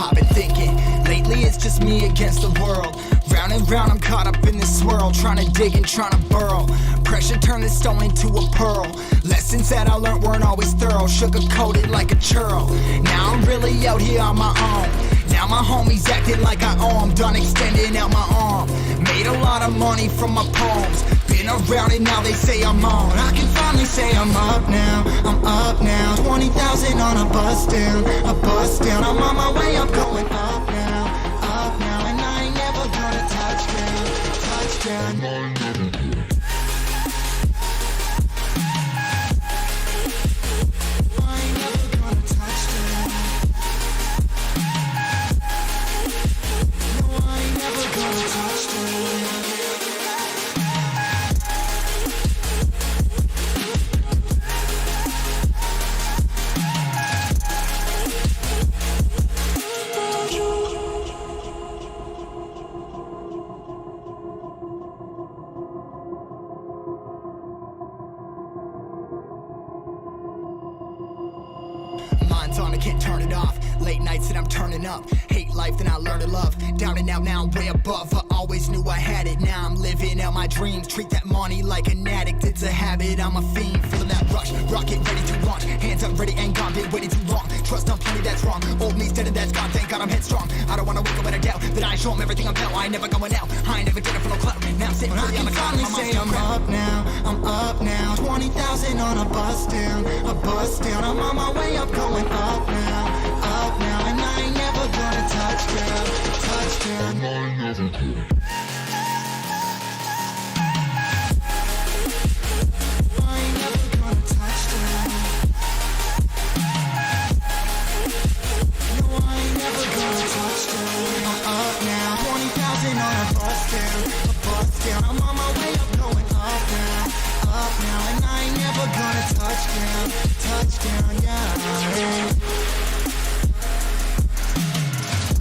I've been thinking, lately it's just me against the world. Round and round I'm caught up in this swirl, trying to dig and trying to burrow. Pressure turned this stone into a pearl. Lessons that I learned weren't always thorough, sugar-coated like a churl. Now I'm really out here on my own. Now my homies acting like I owe 'em, done extending out my arm. Made a lot of money from my poems, been around it, now they say I'm on. I can finally say I'm up now, I'm up now. 20,000 on a bus down, a bus down. I'm on my way, I'm going up now, and I ain't never gonna touch down, touchdown. Mind's on, I can't turn it off. Late nights and I'm turning up. Hate life, then I learn to love. Down and out, now I'm way above. I always knew I had it, now I'm living out my dreams. Treat that money like an addict, it's a habit. I'm a fiend, feeling that rush. Rocket ready to launch. Hands up, ready and gone, been waiting too long. Trust on plenty, that's wrong. Old me's dead and that's gone, thank God I'm headstrong. I don't wanna wake up with a doubt that I show 'em everything I'm about. I ain't never going out, I ain't never getting for no clout. Now I'm sitting pretty on the cloud. I can finally say I'm up now, I'm up now. 20,000 on a bus down, a bus down. I'm on my way up, going up now, and I ain't never gonna touchdown, touchdown. I ain't never gonna. I'm on my way up, going up now, and I ain't never gonna touchdown, touchdown, yeah.